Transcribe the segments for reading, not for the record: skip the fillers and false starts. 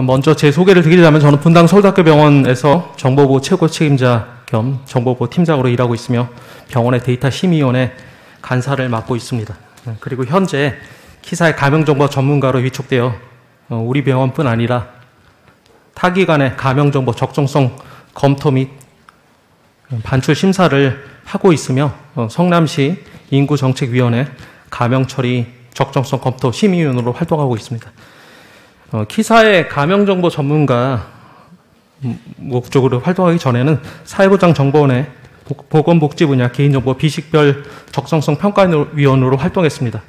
먼저 제 소개를 드리자면 저는 분당 서울대학교병원에서 정보보호 최고 책임자 겸 정보보호 팀장으로 일하고 있으며 병원의 데이터 심의위원회 간사를 맡고 있습니다. 그리고 현재 키사의 가명정보 전문가로 위촉되어 우리 병원뿐 아니라 타기관의 가명정보 적정성 검토 및 반출 심사를 하고 있으며 성남시 인구정책위원회 가명처리 적정성 검토 심의위원으로 활동하고 있습니다. 키사의 가명정보 전문가 목적으로 활동하기 전에는 사회보장정보원의 보건복지 분야 개인정보 비식별 적정성 평가위원으로 활동했습니다.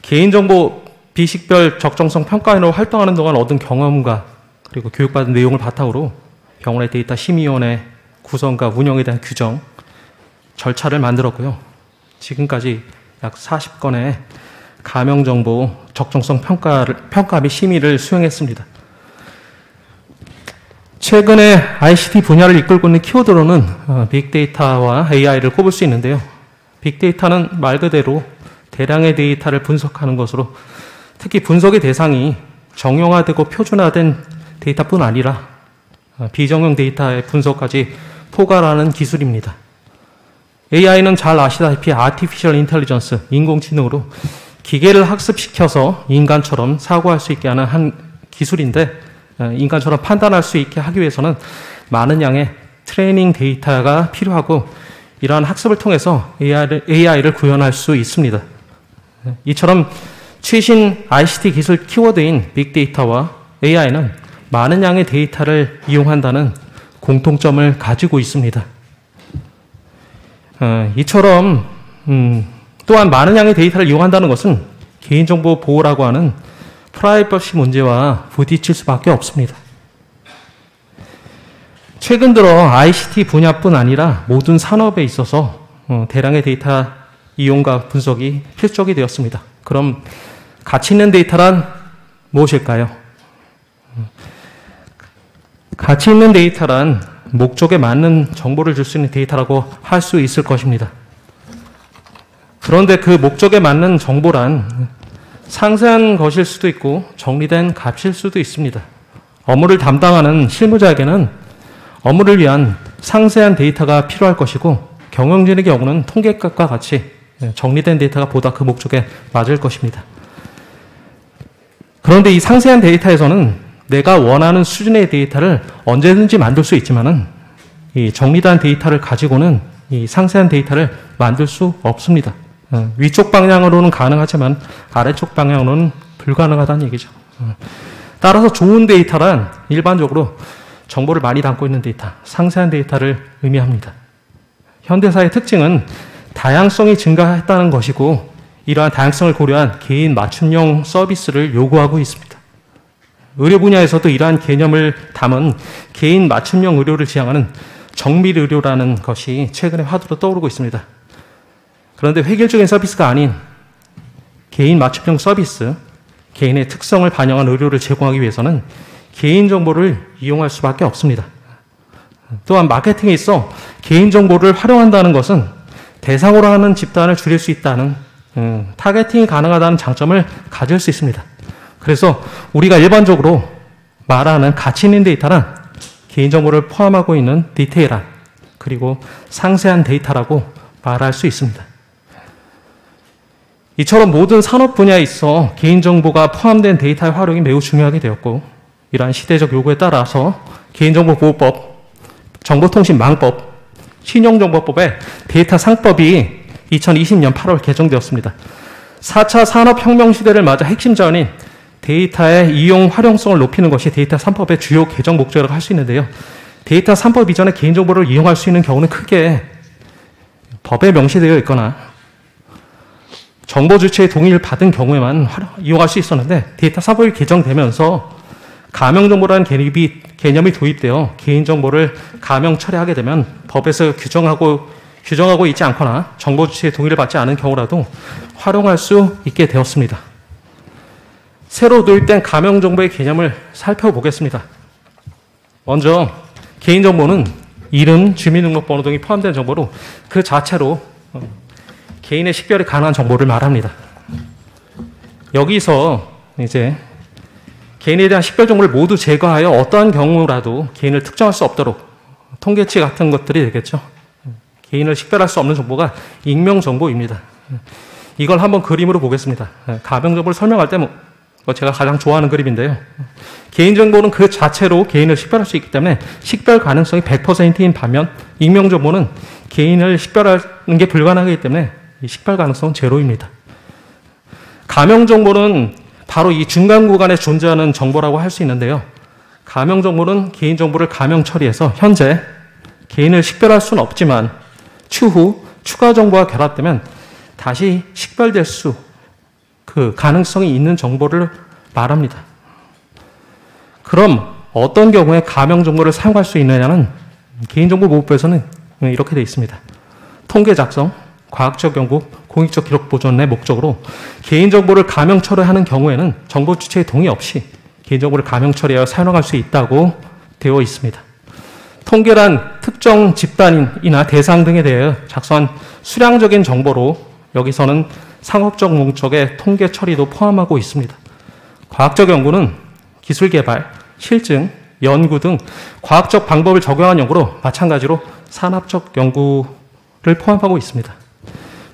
개인정보 비식별 적정성 평가위원으로 활동하는 동안 얻은 경험과 그리고 교육받은 내용을 바탕으로 병원의 데이터 심의위원회 구성과 운영에 대한 규정, 절차를 만들었고요. 지금까지 약 40건의 가명정보 적정성 평가 및 심의를 수행했습니다. 최근에 ICT 분야를 이끌고 있는 키워드로는 빅데이터와 AI를 꼽을 수 있는데요. 빅데이터는 말 그대로 대량의 데이터를 분석하는 것으로 특히 분석의 대상이 정형화되고 표준화된 데이터뿐 아니라 비정형 데이터의 분석까지 포괄하는 기술입니다. AI는 잘 아시다시피 아티피셜 인텔리전스, 인공지능으로 기계를 학습시켜서 인간처럼 사고할 수 있게 하는 한 기술인데 인간처럼 판단할 수 있게 하기 위해서는 많은 양의 트레이닝 데이터가 필요하고 이러한 학습을 통해서 AI를 구현할 수 있습니다. 이처럼 최신 ICT 기술 키워드인 빅데이터와 AI는 많은 양의 데이터를 이용한다는 공통점을 가지고 있습니다. 이처럼 또한 많은 양의 데이터를 이용한다는 것은 개인정보 보호라고 하는 프라이버시 문제와 부딪힐 수밖에 없습니다. 최근 들어 ICT 분야뿐 아니라 모든 산업에 있어서 대량의 데이터 이용과 분석이 필적이 되었습니다. 그럼 가치 있는 데이터란 무엇일까요? 가치 있는 데이터란 목적에 맞는 정보를 줄 수 있는 데이터라고 할 수 있을 것입니다. 그런데 그 목적에 맞는 정보란 상세한 것일 수도 있고 정리된 값일 수도 있습니다. 업무를 담당하는 실무자에게는 업무를 위한 상세한 데이터가 필요할 것이고 경영진의 경우는 통계값과 같이 정리된 데이터가 보다 그 목적에 맞을 것입니다. 그런데 이 상세한 데이터에서는 내가 원하는 수준의 데이터를 언제든지 만들 수 있지만은 이 정리된 데이터를 가지고는 이 상세한 데이터를 만들 수 없습니다. 위쪽 방향으로는 가능하지만 아래쪽 방향으로는 불가능하다는 얘기죠. 따라서 좋은 데이터란 일반적으로 정보를 많이 담고 있는 데이터, 상세한 데이터를 의미합니다. 현대사의 특징은 다양성이 증가했다는 것이고 이러한 다양성을 고려한 개인 맞춤형 서비스를 요구하고 있습니다. 의료 분야에서도 이러한 개념을 담은 개인 맞춤형 의료를 지향하는 정밀 의료라는 것이 최근에 화두로 떠오르고 있습니다. 그런데 획일적인 서비스가 아닌 개인 맞춤형 서비스, 개인의 특성을 반영한 의료를 제공하기 위해서는 개인정보를 이용할 수밖에 없습니다. 또한 마케팅에 있어 개인정보를 활용한다는 것은 대상으로 하는 집단을 줄일 수 있다는 타겟팅이 가능하다는 장점을 가질 수 있습니다. 그래서 우리가 일반적으로 말하는 가치 있는 데이터는 개인정보를 포함하고 있는 디테일한 그리고 상세한 데이터라고 말할 수 있습니다. 이처럼 모든 산업 분야에 있어 개인정보가 포함된 데이터의 활용이 매우 중요하게 되었고 이러한 시대적 요구에 따라서 개인정보보호법, 정보통신망법, 신용정보법의 데이터 상법이 2020년 8월 개정되었습니다. 4차 산업혁명 시대를 맞아 핵심 자원인 데이터의 이용 활용성을 높이는 것이 데이터 3법의 주요 개정 목적이라고 할 수 있는데요. 데이터 3법 이전에 개인정보를 이용할 수 있는 경우는 크게 법에 명시되어 있거나 정보 주체의 동의를 받은 경우에만 이용할 수 있었는데 데이터 3법이 개정되면서 가명정보라는 개념이 도입되어 개인정보를 가명 처리하게 되면 법에서 규정하고 있지 않거나 정보 주체의 동의를 받지 않은 경우라도 활용할 수 있게 되었습니다. 새로 도입된 가명정보의 개념을 살펴보겠습니다. 먼저 개인정보는 이름, 주민등록번호 등이 포함된 정보로 그 자체로 개인의 식별이 가능한 정보를 말합니다. 여기서 이제 개인에 대한 식별 정보를 모두 제거하여 어떠한 경우라도 개인을 특정할 수 없도록 통계치 같은 것들이 되겠죠. 개인을 식별할 수 없는 정보가 익명 정보입니다. 이걸 한번 그림으로 보겠습니다. 가명 정보를 설명할 때 제가 가장 좋아하는 그림인데요. 개인 정보는 그 자체로 개인을 식별할 수 있기 때문에 식별 가능성이 100%인 반면 익명 정보는 개인을 식별하는 게 불가능하기 때문에 이 식별 가능성은 제로입니다. 가명 정보는 바로 이 중간 구간에 존재하는 정보라고 할 수 있는데요. 가명 정보는 개인 정보를 가명 처리해서 현재 개인을 식별할 수는 없지만 추후 추가 정보가 결합되면 다시 식별될 그 가능성이 있는 정보를 말합니다. 그럼 어떤 경우에 가명 정보를 사용할 수 있느냐는 개인정보보호법에서는 이렇게 되어 있습니다. 통계 작성, 과학적 연구, 공익적 기록 보존의 목적으로 개인정보를 가명 처리하는 경우에는 정보 주체의 동의 없이 개인정보를 가명 처리하여 사용할 수 있다고 되어 있습니다. 통계란 특정 집단이나 대상 등에 대해 작성한 수량적인 정보로 여기서는 상업적 목적의 통계 처리도 포함하고 있습니다. 과학적 연구는 기술 개발, 실증, 연구 등 과학적 방법을 적용한 연구로 마찬가지로 산업적 연구를 포함하고 있습니다.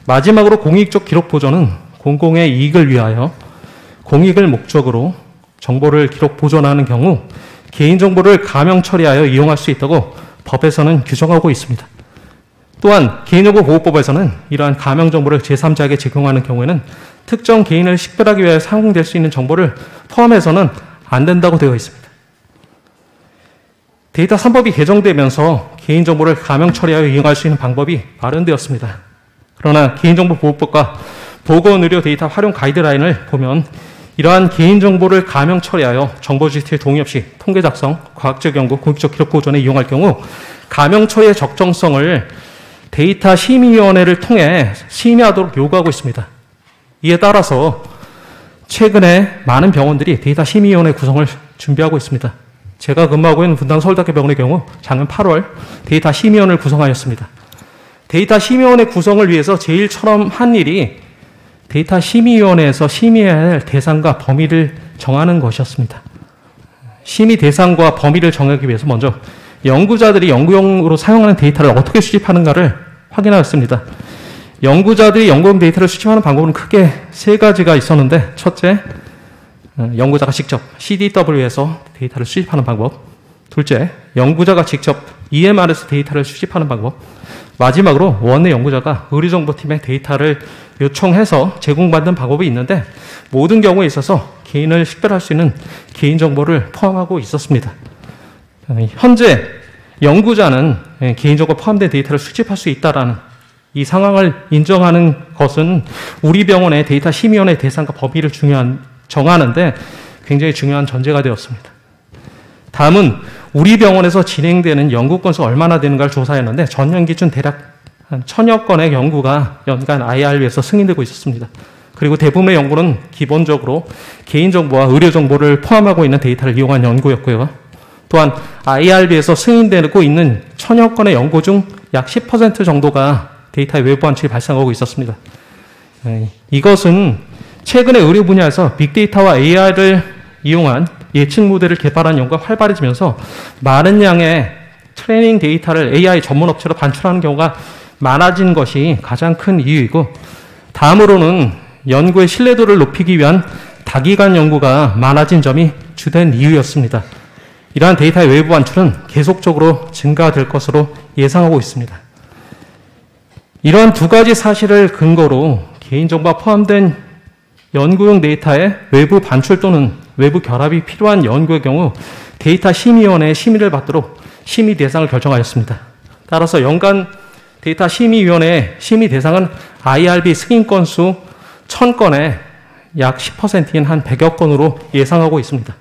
마지막으로 공익적 기록 보존은 공공의 이익을 위하여 공익을 목적으로 정보를 기록 보존하는 경우 개인정보를 가명 처리하여 이용할 수 있다고 법에서는 규정하고 있습니다. 또한 개인정보보호법에서는 이러한 가명 정보를 제3자에게 제공하는 경우에는 특정 개인을 식별하기 위해 사용될 수 있는 정보를 포함해서는 안 된다고 되어 있습니다. 데이터 3법이 개정되면서 개인정보를 가명 처리하여 이용할 수 있는 방법이 마련되었습니다. 그러나 개인정보보호법과 보건의료 데이터 활용 가이드라인을 보면 이러한 개인정보를 가명 처리하여 정보 주체의 동의 없이 통계 작성, 과학적 연구, 공익적 기록 보존에 이용할 경우 가명 처리의 적정성을 데이터 심의위원회를 통해 심의하도록 요구하고 있습니다. 이에 따라서 최근에 많은 병원들이 데이터 심의위원회 구성을 준비하고 있습니다. 제가 근무하고 있는 분당 서울대학교병원의 경우 작년 8월 데이터 심의위원회를 구성하였습니다. 데이터 심의위원회 구성을 위해서 제일 처음 한 일이 데이터 심의위원회에서 심의해야 할 대상과 범위를 정하는 것이었습니다. 심의 대상과 범위를 정하기 위해서 먼저 연구자들이 연구용으로 사용하는 데이터를 어떻게 수집하는가를 확인하였습니다. 연구자들이 연구용 데이터를 수집하는 방법은 크게 세 가지가 있었는데, 첫째, 연구자가 직접 CDW에서 데이터를 수집하는 방법. 둘째, 연구자가 직접 EMR에서 데이터를 수집하는 방법. 마지막으로 원내 연구자가 의료정보팀에 데이터를 요청해서 제공받는 방법이 있는데, 모든 경우에 있어서 개인을 식별할 수 있는 개인정보를 포함하고 있었습니다. 현재 연구자는 개인정보 포함된 데이터를 수집할 수 있다라는 이 상황을 인정하는 것은 우리 병원의 데이터 심의위원회 대상과 범위를 정하는데 굉장히 중요한 전제가 되었습니다. 다음은 우리 병원에서 진행되는 연구 건수가 얼마나 되는가를 조사했는데 전년 기준 대략 한 1000여 건의 연구가 연간 IRB에서 승인되고 있었습니다. 그리고 대부분의 연구는 기본적으로 개인정보와 의료정보를 포함하고 있는 데이터를 이용한 연구였고요. 또한 IRB에서 승인되고 있는 1000여 건의 연구 중 약 10% 정도가 데이터의 외부 반출이 발생하고 있었습니다. 이것은 최근에 의료 분야에서 빅데이터와 AI를 이용한 예측 모델을 개발한 연구가 활발해지면서 많은 양의 트레이닝 데이터를 AI 전문 업체로 반출하는 경우가 많아진 것이 가장 큰 이유이고, 다음으로는 연구의 신뢰도를 높이기 위한 다기관 연구가 많아진 점이 주된 이유였습니다. 이러한 데이터의 외부 반출은 계속적으로 증가될 것으로 예상하고 있습니다. 이러한 두 가지 사실을 근거로 개인정보가 포함된 연구용 데이터의 외부 반출 또는 외부 결합이 필요한 연구의 경우 데이터 심의위원회의 심의를 받도록 심의 대상을 결정하였습니다. 따라서 연간 데이터 심의위원회의 심의 대상은 IRB 승인 건수 1000건에 약 10%인 한 100여 건으로 예상하고 있습니다.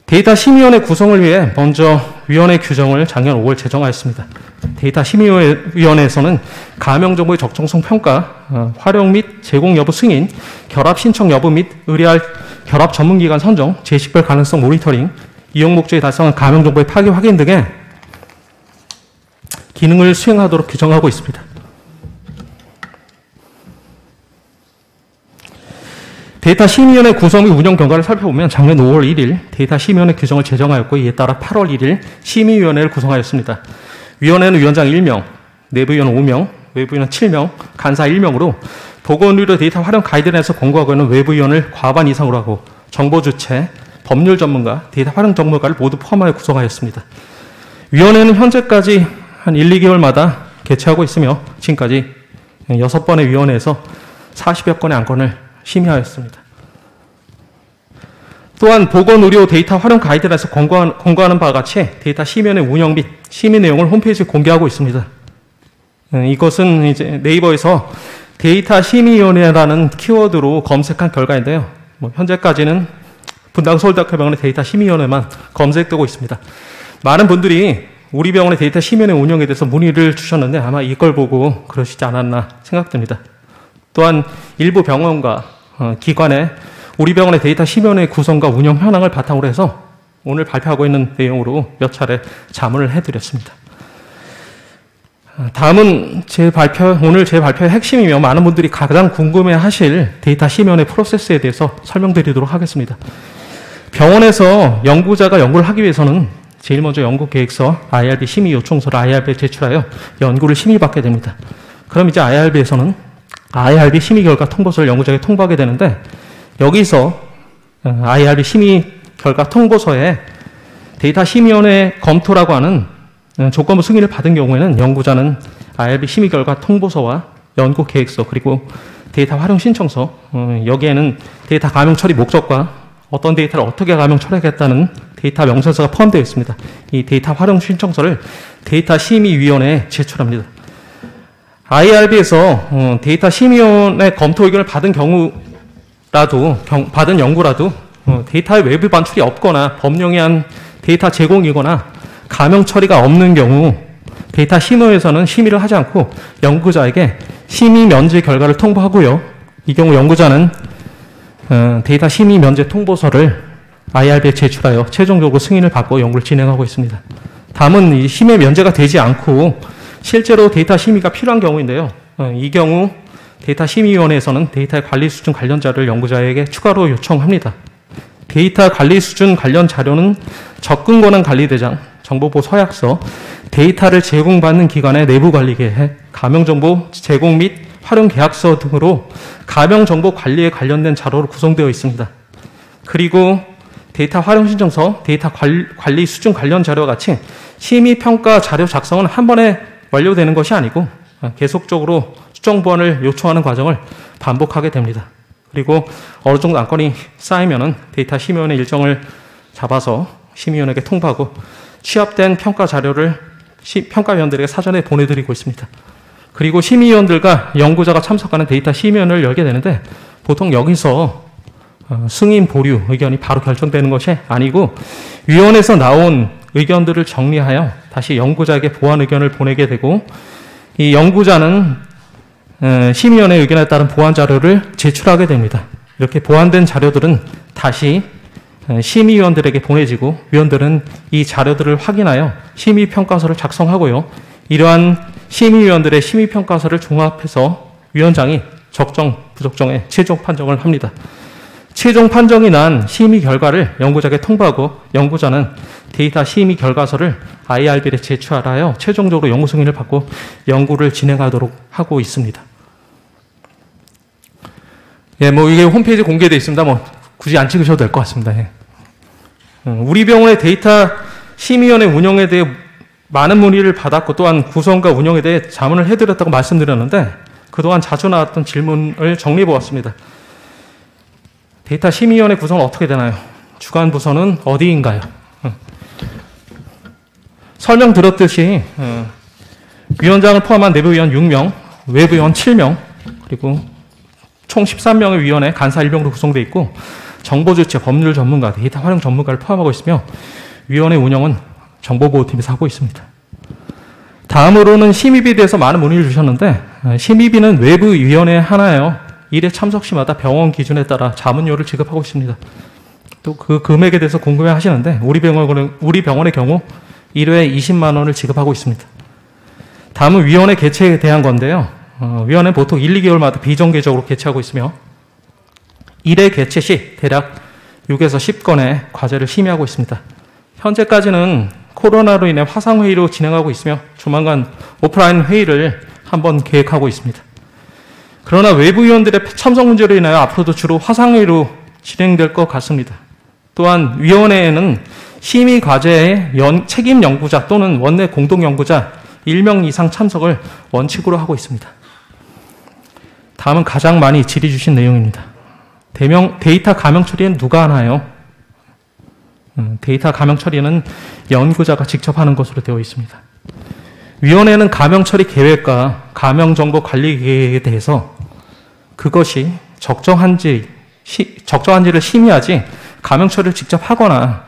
데이터 심의위원회 구성을 위해 먼저 위원회 규정을 작년 5월 제정하였습니다. 데이터 심의위원회에서는 가명정보의 적정성 평가, 활용 및 제공 여부 승인, 결합 신청 여부 및 의뢰할 결합 전문기관 선정, 재식별 가능성 모니터링, 이용 목적에 달성한 가명정보의 파기 확인 등의 기능을 수행하도록 규정하고 있습니다. 데이터 심의위원회 구성 및 운영 경과를 살펴보면 작년 5월 1일 데이터 심의위원회 규정을 제정하였고 이에 따라 8월 1일 심의위원회를 구성하였습니다. 위원회는 위원장 1명, 내부위원 5명, 외부위원 7명, 간사 1명으로 보건의료 데이터 활용 가이드라인에서 권고하고 있는 외부위원을 과반 이상으로 하고 정보주체, 법률 전문가, 데이터 활용 전문가를 모두 포함하여 구성하였습니다. 위원회는 현재까지 한 1, 2개월마다 개최하고 있으며 지금까지 6번의 위원회에서 40여 건의 안건을 심의하였습니다. 또한 보건의료 데이터 활용 가이드라인에서 권고하는 바와 같이 데이터 심의위원회 운영 및 심의 내용을 홈페이지에 공개하고 있습니다. 이것은 이제 네이버에서 데이터 심의위원회라는 키워드로 검색한 결과인데요. 현재까지는 분당 서울대학교병원의 데이터 심의위원회만 검색되고 있습니다. 많은 분들이 우리 병원의 데이터 심의위원회 운영에 대해서 문의를 주셨는데 아마 이걸 보고 그러시지 않았나 생각됩니다. 또한 일부 병원과 기관의 우리 병원의 데이터 심의위원회 구성과 운영 현황을 바탕으로 해서 오늘 발표하고 있는 내용으로 몇 차례 자문을 해드렸습니다. 다음은 오늘 제 발표의 핵심이며 많은 분들이 가장 궁금해하실 데이터 심의위원회 프로세스에 대해서 설명드리도록 하겠습니다. 병원에서 연구자가 연구를 하기 위해서는 제일 먼저 연구계획서, IRB 심의 요청서를 IRB에 제출하여 연구를 심의받게 됩니다. 그럼 이제 IRB에서는 IRB 심의 결과 통보서를 연구자에게 통보하게 되는데 여기서 IRB 심의 결과 통보서에 데이터 심의위원회 검토라고 하는 조건부 승인을 받은 경우에는 연구자는 IRB 심의 결과 통보서와 연구 계획서 그리고 데이터 활용 신청서 여기에는 데이터 감용 처리 목적과 어떤 데이터를 어떻게 감용 처리하겠다는 데이터 명세서가 포함되어 있습니다. 이 데이터 활용 신청서를 데이터 심의위원회에 제출합니다. IRB에서 데이터 심의위원회 검토 의견을 받은 경우라도 받은 연구라도 데이터의 외부 반출이 없거나 법령에 한 데이터 제공이거나 감용 처리가 없는 경우 데이터 심의에서는 심의를 하지 않고 연구자에게 심의 면제 결과를 통보하고요. 이 경우 연구자는 데이터 심의 면제 통보서를 IRB에 제출하여 최종적으로 승인을 받고 연구를 진행하고 있습니다. 다음은 이 심의 면제가 되지 않고 실제로 데이터 심의가 필요한 경우인데요. 이 경우 데이터 심의위원회에서는 데이터의 관리 수준 관련 자료를 연구자에게 추가로 요청합니다. 데이터 관리 수준 관련 자료는 접근 권한 관리대장, 정보보호 서약서, 데이터를 제공받는 기관의 내부관리계획, 감염정보 제공 및 활용 계약서 등으로 감염정보 관리에 관련된 자료로 구성되어 있습니다. 그리고 데이터 활용 신청서, 데이터 관리 수준 관련 자료와 같이 심의평가 자료 작성은 한 번에 완료되는 것이 아니고 계속적으로 수정 보완을 요청하는 과정을 반복하게 됩니다. 그리고 어느 정도 안건이 쌓이면은 데이터 심의위원회 일정을 잡아서 심의위원에게 통보하고 취합된 평가 자료를 평가위원들에게 사전에 보내드리고 있습니다. 그리고 심의위원들과 연구자가 참석하는 데이터 심의위원회를 열게 되는데 보통 여기서 승인 보류 의견이 바로 결정되는 것이 아니고 위원회에서 나온 의견들을 정리하여 다시 연구자에게 보완 의견을 보내게 되고 이 연구자는 심의위원회 의견에 따른 보완 자료를 제출하게 됩니다. 이렇게 보완된 자료들은 다시 심의위원들에게 보내지고 위원들은 이 자료들을 확인하여 심의평가서를 작성하고요. 이러한 심의위원들의 심의평가서를 종합해서 위원장이 적정, 부적정의 최종 판정을 합니다. 최종 판정이 난 심의 결과를 연구자에게 통보하고 연구자는 데이터 심의 결과서를 IRB에 제출하여 최종적으로 연구 승인을 받고 연구를 진행하도록 하고 있습니다. 예, 이게 홈페이지에 공개되어 있습니다. 굳이 안 찍으셔도 될 것 같습니다. 예. 우리 병원의 데이터 심의위원회 운영에 대해 많은 문의를 받았고 또한 구성과 운영에 대해 자문을 해드렸다고 말씀드렸는데 그동안 자주 나왔던 질문을 정리해 보았습니다. 데이터 심의위원회 구성은 어떻게 되나요? 주관 부서는 어디인가요? 설명드렸듯이 위원장을 포함한 내부위원 6명, 외부위원 7명, 그리고 총 13명의 위원회, 간사 1명으로 구성되어 있고 정보주체, 법률 전문가, 데이터 활용 전문가를 포함하고 있으며 위원회 운영은 정보보호팀에서 하고 있습니다. 다음으로는 심의비에 대해서 많은 문의를 주셨는데 심의비는 외부위원회 하나예요. 일회 참석 시마다 병원 기준에 따라 자문료를 지급하고 있습니다. 또 그 금액에 대해서 궁금해 하시는데 우리 병원의 경우 1회에 20만 원을 지급하고 있습니다. 다음은 위원회 개최에 대한 건데요. 위원회는 보통 1, 2개월마다 비정기적으로 개최하고 있으며 1회 개최 시 대략 6에서 10건의 과제를 심의하고 있습니다. 현재까지는 코로나로 인해 화상회의로 진행하고 있으며 조만간 오프라인 회의를 한번 계획하고 있습니다. 그러나 외부 위원들의 참석 문제로 인하여 앞으로도 주로 화상회의로 진행될 것 같습니다. 또한 위원회에는 심의 과제의 책임 연구자 또는 원내 공동 연구자 1명 이상 참석을 원칙으로 하고 있습니다. 다음은 가장 많이 질의 주신 내용입니다. 데이터 가명 처리는 누가 하나요? 데이터 가명 처리는 연구자가 직접 하는 것으로 되어 있습니다. 위원회는 가명 처리 계획과 가명 정보 관리 계획에 대해서 그것이 적정한지를 심의하지 가명 처리를 직접 하거나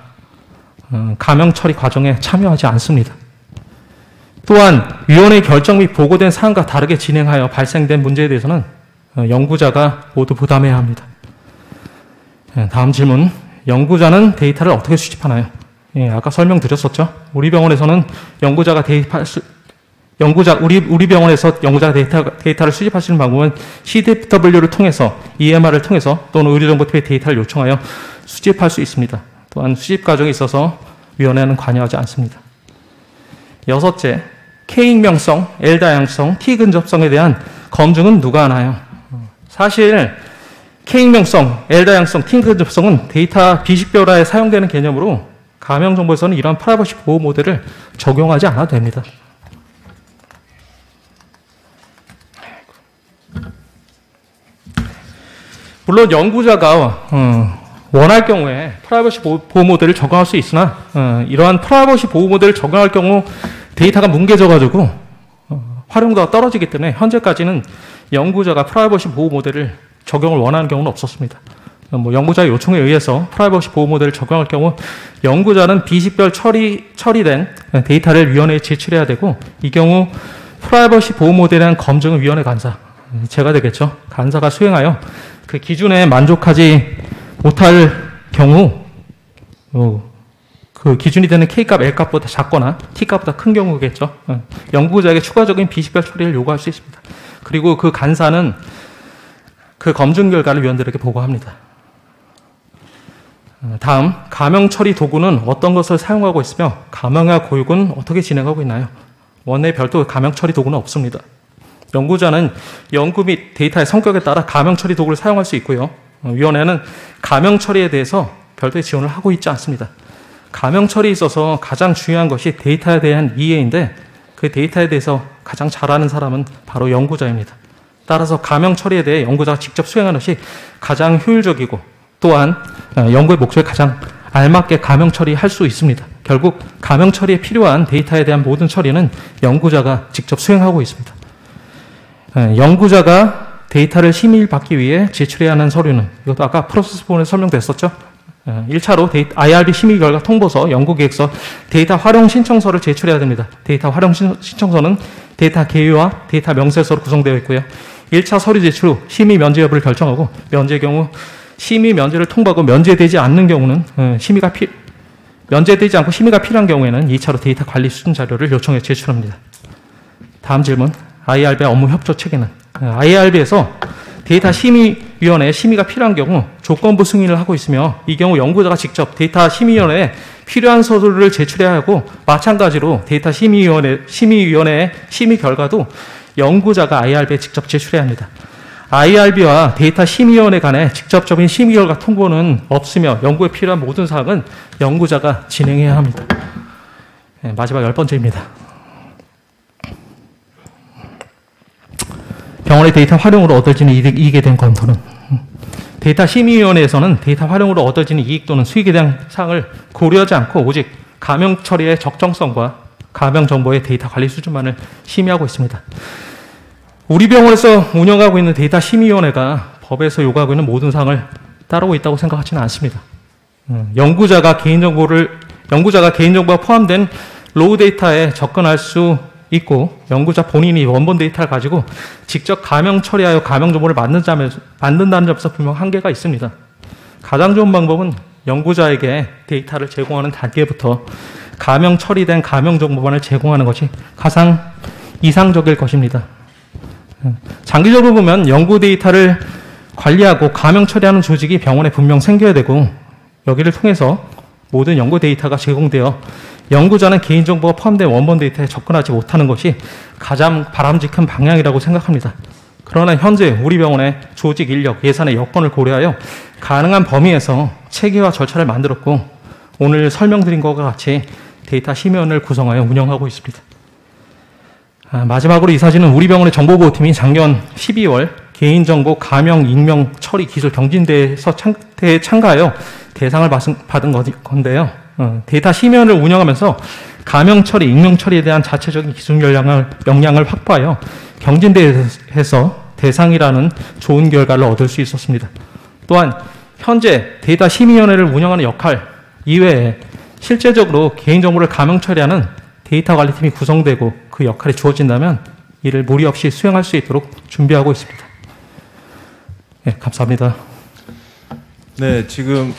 가명 처리 과정에 참여하지 않습니다. 또한 위원회 결정 및 보고된 사항과 다르게 진행하여 발생된 문제에 대해서는 연구자가 모두 부담해야 합니다. 다음 질문. 연구자는 데이터를 어떻게 수집하나요? 아까 설명드렸었죠. 우리 병원에서는 우리 병원에서 연구자가 데이터를 수집할 수 있는 방법은 CDFW를 통해서, EMR을 통해서 또는 의료정보팀에 데이터를 요청하여 수집할 수 있습니다. 또한 수집 과정에 있어서 위원회는 관여하지 않습니다. 여섯째, K익명성, L다양성, T근접성에 대한 검증은 누가 하나요? 사실 K익명성, L다양성, T근접성은 데이터 비식별화에 사용되는 개념으로 가명정보에서는 이러한 프라이버시 보호 모델을 적용하지 않아도 됩니다. 물론 연구자가 원할 경우에 프라이버시 보호 모델을 적용할 수 있으나 이러한 프라이버시 보호 모델을 적용할 경우 데이터가 뭉개져가지고 활용도가 떨어지기 때문에 현재까지는 연구자가 프라이버시 보호 모델을 적용을 원하는 경우는 없었습니다. 연구자의 요청에 의해서 프라이버시 보호 모델을 적용할 경우 연구자는 비식별 처리된 데이터를 위원회에 제출해야 되고 이 경우 프라이버시 보호 모델에 대한 검증은 위원회 간사, 제가 되겠죠. 간사가 수행하여 그 기준에 만족하지 못할 경우 그 기준이 되는 K값, L값보다 작거나 T값보다 큰 경우겠죠. 연구자에게 추가적인 비식별 처리를 요구할 수 있습니다. 그리고 그 간사는 그 검증 결과를 위원들에게 보고합니다. 다음, 가명 처리 도구는 어떤 것을 사용하고 있으며 가명과 고육은 어떻게 진행하고 있나요? 원내 별도 가명 처리 도구는 없습니다. 연구자는 연구 및 데이터의 성격에 따라 가명 처리 도구를 사용할 수 있고요. 위원회는 가명 처리에 대해서 별도의 지원을 하고 있지 않습니다. 가명 처리에 있어서 가장 중요한 것이 데이터에 대한 이해인데 그 데이터에 대해서 가장 잘 아는 사람은 바로 연구자입니다. 따라서 가명 처리에 대해 연구자가 직접 수행하는 것이 가장 효율적이고 또한 연구의 목적에 가장 알맞게 가명 처리할 수 있습니다. 결국 가명 처리에 필요한 데이터에 대한 모든 처리는 연구자가 직접 수행하고 있습니다. 연구자가 데이터를 심의받기 위해 제출해야 하는 서류는 이것도 아까 프로세스 부분에 설명됐었죠. 1차로 IRB 심의 결과 통보서, 연구계획서, 데이터 활용 신청서를 제출해야 됩니다. 데이터 활용 신청서는 데이터 개요와 데이터 명세서로 구성되어 있고요. 1차 서류 제출 후 심의 면제 여부를 결정하고 면제의 경우 심의 면제를 통보하고 면제되지 않는 경우는 면제되지 않고 심의가 필요한 경우에는 2차로 데이터 관리 수준 자료를 요청해 제출합니다. 다음 질문. IRB의 업무 협조 체계는 IRB에서 데이터 심의위원회에 심의가 필요한 경우 조건부 승인을 하고 있으며 이 경우 연구자가 직접 데이터 심의위원회에 필요한 서류를 제출해야 하고 마찬가지로 데이터 심의위원회의 심의 결과도 연구자가 IRB에 직접 제출해야 합니다. IRB와 데이터 심의위원회 간에 직접적인 심의 결과 통보는 없으며 연구에 필요한 모든 사항은 연구자가 진행해야 합니다. 마지막 10번째입니다. 병원의 데이터 활용으로 얻어지는 이익에 대한 검토는 데이터 심의위원회에서는 데이터 활용으로 얻어지는 이익 또는 수익에 대한 사항을 고려하지 않고 오직 가명 처리의 적정성과 가명 정보의 데이터 관리 수준만을 심의하고 있습니다. 우리 병원에서 운영하고 있는 데이터 심의위원회가 법에서 요구하고 있는 모든 사항을 따르고 있다고 생각하지는 않습니다. 연구자가 개인정보가 포함된 로우 데이터에 접근할 수 있고 연구자 본인이 원본 데이터를 가지고 직접 가명 처리하여 가명 정보를 만든다는 점에서 분명 한계가 있습니다. 가장 좋은 방법은 연구자에게 데이터를 제공하는 단계부터 가명 처리된 가명 정보만을 제공하는 것이 가장 이상적일 것입니다. 장기적으로 보면 연구 데이터를 관리하고 감형 처리하는 조직이 병원에 분명 생겨야 되고 여기를 통해서 모든 연구 데이터가 제공되어 연구자는 개인정보가 포함된 원본 데이터에 접근하지 못하는 것이 가장 바람직한 방향이라고 생각합니다. 그러나 현재 우리 병원의 조직, 인력, 예산의 여건을 고려하여 가능한 범위에서 체계와 절차를 만들었고 오늘 설명드린 것과 같이 데이터 심의원을 구성하여 운영하고 있습니다. 마지막으로 이 사진은 우리 병원의 정보보호팀이 작년 12월 개인정보 감형, 익명, 처리 기술 경진대회에서 참가하여 대상을 받은 건데요. 데이터 심의원을 운영하면서 감형 처리, 익명 처리에 대한 자체적인 기술 역량을 확보하여 경진대회에서 대상이라는 좋은 결과를 얻을 수 있었습니다. 또한 현재 데이터 심의위원회를 운영하는 역할 이외에 실제적으로 개인정보를 감형 처리하는 데이터 관리팀이 구성되고 그 역할이 주어진다면 이를 무리 없이 수행할 수 있도록 준비하고 있습니다. 네, 감사합니다. 네, 지금